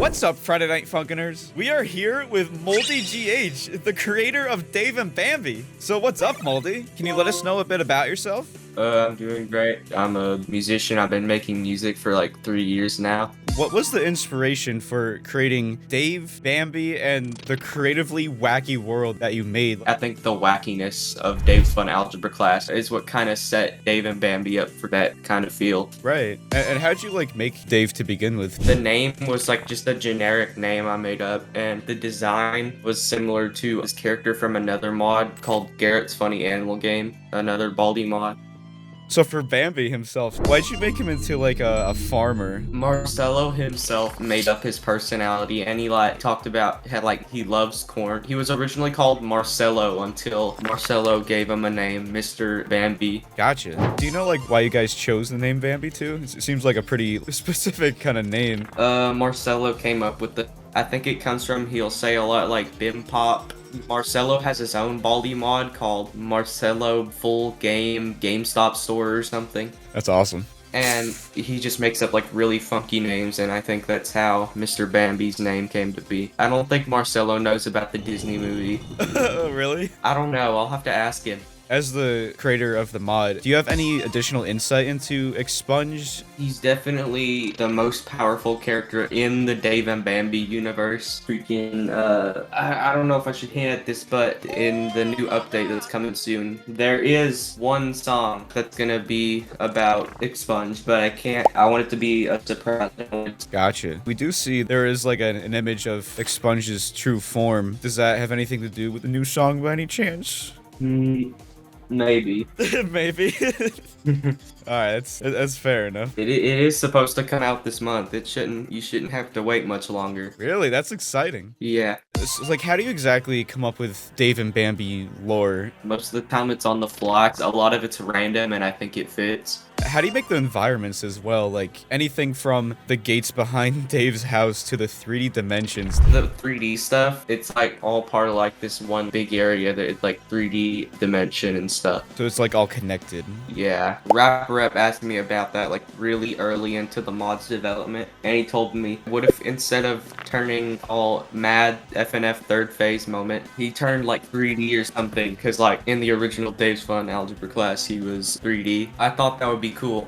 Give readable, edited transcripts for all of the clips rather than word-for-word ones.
What's up, Friday Night Funkiners? We are here with MoldyGH, the creator of Dave and Bambi. So what's up, Moldy? Can you let us know a bit about yourself? I'm doing great. I'm a musician. I've been making music for like 3 years now. What was the inspiration for creating Dave, Bambi, and the creatively wacky world that you made? I think the wackiness of Dave's Fun Algebra class is what kind of set Dave and Bambi up for that kind of feel. Right. And how'd you make Dave to begin with? The name was like just a generic name I made up, and the design was similar to his character from another mod called Garrett's Funny Animal Game, another Baldy mod. So for Bambi himself, why'd you make him into a farmer? Marcelo himself made up his personality, and he talked about how he loves corn. He was originally called Marcelo until Marcelo gave him a name, Mr. Bambi. Gotcha. Do you know why you guys chose the name Bambi too? It seems like a pretty specific kind of name. Marcelo came up with I think it comes from, he'll say a lot like Bim Pop. Marcelo has his own Baldy mod called Marcelo Full Game GameStop Store or something. That's awesome. And he just makes up really funky names, and I think that's how Mr. Bambi's name came to be. I don't think Marcelo knows about the Disney movie. Really? I don't know. I'll have to ask him. As the creator of the mod, do you have any additional insight into Expunged? He's definitely the most powerful character in the Dave and Bambi universe. Freaking, I don't know if I should hint at this, but in the new update that's coming soon, there is one song that's gonna be about Expunged, but I want it to be a surprise. Gotcha. We do see there is an image of Expunged's true form. Does that have anything to do with the new song by any chance? Maybe. Maybe. Alright, that's fair enough. It is supposed to come out this month. You shouldn't have to wait much longer. Really? That's exciting. Yeah. It's how do you exactly come up with Dave and Bambi lore? Most of the time it's on the fly. A lot of it's random, and I think it fits. How do you make the environments as well? Anything from the gates behind Dave's house to the 3D dimensions. The 3D stuff, it's all part of this one big area that it's 3D dimension and stuff. So it's all connected. Yeah. Rapper Rep asked me about that really early into the mod's development, and he told me, what if instead of turning all mad FNF third phase moment, he turned 3D or something? Because in the original Dave's Fun Algebra class, he was 3D. I thought that would be cool.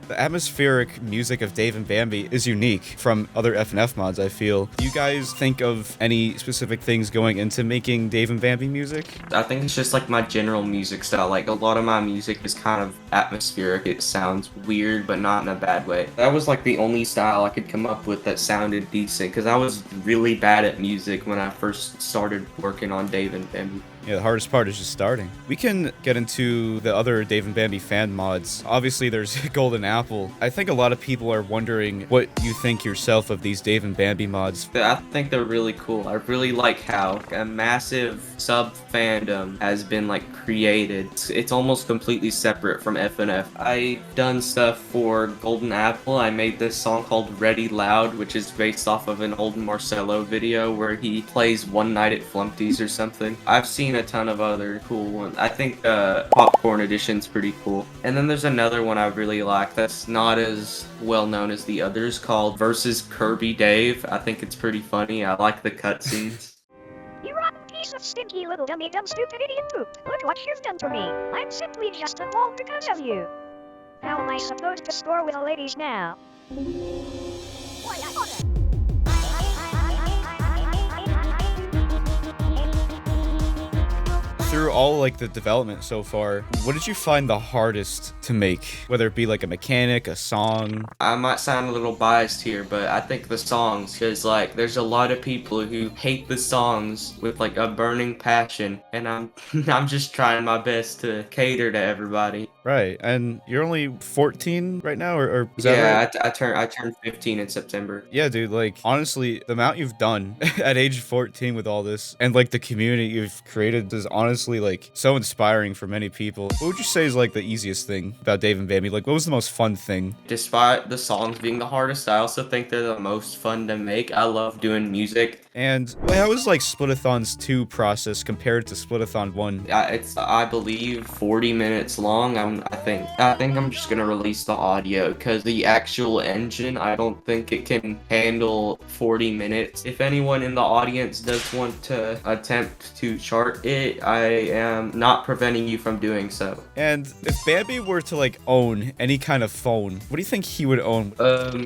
The atmospheric music of Dave and Bambi is unique from other FNF mods, I feel. Do you guys think of any specific things going into making Dave and Bambi music? I think it's just my general music style. A lot of my music is kind of atmospheric. It sounds weird, but not in a bad way. That was the only style I could come up with that sounded decent, because I was really bad at music when I first started working on Dave and Bambi. Yeah, the hardest part is just starting. We can get into the other Dave and Bambi fan mods. Obviously, there's Golden Apple. I think a lot of people are wondering what you think yourself of these Dave and Bambi mods. I think they're really cool. I really like how a massive sub-fandom has been created. It's almost completely separate from FNF. I've done stuff for Golden Apple. I made this song called Ready Loud, which is based off of an old Marcelo video where he plays One Night at Flumpty's or something. I've seen a ton of other cool ones. I think Popcorn Edition's pretty cool. And then there's another one I really like that's not as well known as the others, called Versus Kirby Dave. I think it's pretty funny. I like the cutscenes. You rotten piece of stinky little dumb stupid idiot poop. Look what you've done to me. I'm simply just a mole because of you. How am I supposed to score with the ladies now? Through all the development so far, what did you find the hardest to make? Whether it be a mechanic, a song? I might sound a little biased here, but I think the songs, because there's a lot of people who hate the songs with a burning passion, and I'm just trying my best to cater to everybody. Right, and you're only 14 right now, or is that right? I turned 15 in September. Yeah, dude, honestly, the amount you've done at age 14 with all this, and the community you've created is honestly so inspiring for many people. What would you say is the easiest thing about Dave and Bambi? What was the most fun thing? Despite the songs being the hardest, I also think they're the most fun to make. I love doing music. And how was Splitathon's 2 process compared to Splitathon 1? It's, I believe, 40 minutes long. I'm one, I think. I think I'm just gonna release the audio because the actual engine, I don't think it can handle 40 minutes. If anyone in the audience does want to attempt to chart it, I am not preventing you from doing so. And if Bambi were to like own any kind of phone, what do you think he would own?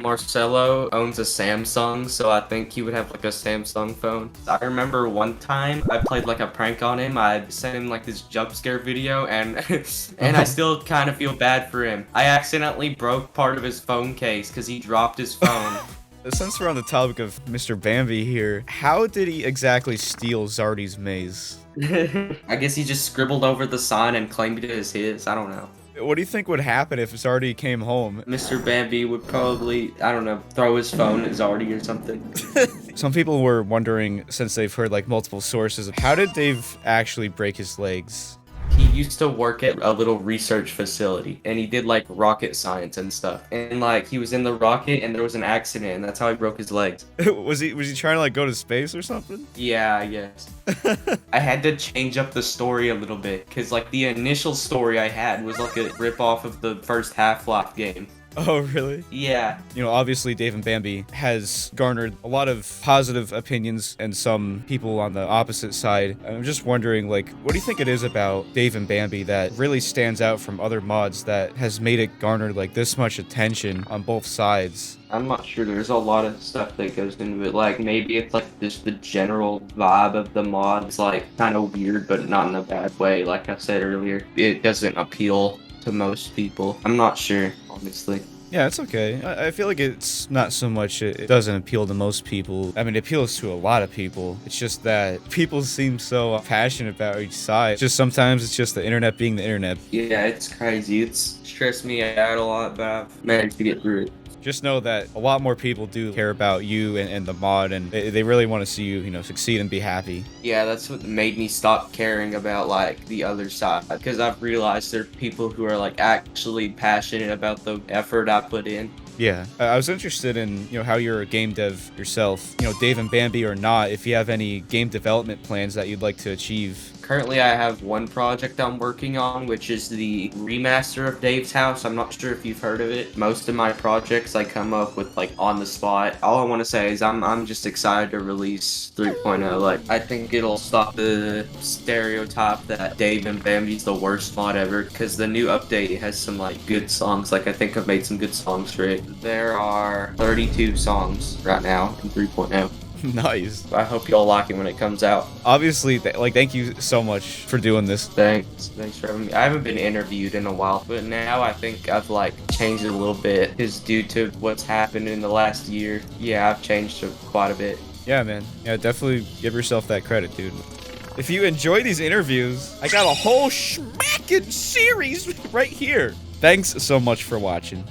Marcelo owns a Samsung, so I think he would have like a Samsung phone. I remember one time I played like a prank on him. I sent him like this jump scare video, and and I still kind of feel bad for him. I accidentally broke part of his phone case because he dropped his phone. Since we're on the topic of Mr. Bambi here, how did he exactly steal Zardy's maze? I guess he just scribbled over the sign and claimed it as his. I don't know. What do you think would happen if Zardy came home? Mr. Bambi would probably, I don't know, throw his phone at Zardy or something. Some people were wondering, since they've heard like multiple sources, how did Dave actually break his legs? He used to work at a little research facility, and he did like rocket science and stuff. And like he was in the rocket, and there was an accident, and that's how he broke his legs. was he trying to like go to space or something? Yeah, I guess. I had to change up the story a little bit, because like the initial story I had was like a rip off of the first Half-Life game. Oh, really? Yeah. You know, obviously Dave and Bambi has garnered a lot of positive opinions and some people on the opposite side. I'm just wondering, like, what do you think it is about Dave and Bambi that really stands out from other mods that has made it garner like this much attention on both sides? I'm not sure. There's a lot of stuff that goes into it. Like, maybe it's like just the general vibe of the mod. It's like kind of weird, but not in a bad way. Like I said earlier, it doesn't appeal to most people. I'm not sure, honestly. Yeah, it's okay. I feel like it's not so much it doesn't appeal to most people. I mean, it appeals to a lot of people. It's just that people seem so passionate about each side. Just sometimes it's just the internet being the internet. Yeah, it's crazy. It's stressed me out a lot, but I've managed to get through it. Just know that a lot more people do care about you and the mod, and they really want to see you, you know, succeed and be happy. Yeah, that's what made me stop caring about, like, the other side. Because I've realized there are people who are, like, actually passionate about the effort I put in. Yeah, I was interested in, you know, how you're a game dev yourself. You know, Dave and Bambi or not, if you have any game development plans that you'd like to achieve. Currently, I have one project I'm working on, which is the remaster of Dave's House. I'm not sure if you've heard of it. Most of my projects I come up with like on the spot. All I want to say is I'm just excited to release 3.0. Like, I think it'll stop the stereotype that Dave and Bambi's the worst mod ever, because the new update has some like good songs. Like, I think I've made some good songs for it. There are 32 songs right now in 3.0. Nice. I hope y'all like it when it comes out. Obviously, like, thank you so much for doing this. Thanks for having me. I haven't been interviewed in a while, but now I think I've like changed it a little bit, because due to what's happened in the last year, yeah, I've changed it quite a bit. Yeah, man. Yeah, definitely give yourself that credit, dude. If you enjoy these interviews, I got a whole schmackin' series right here. Thanks so much for watching.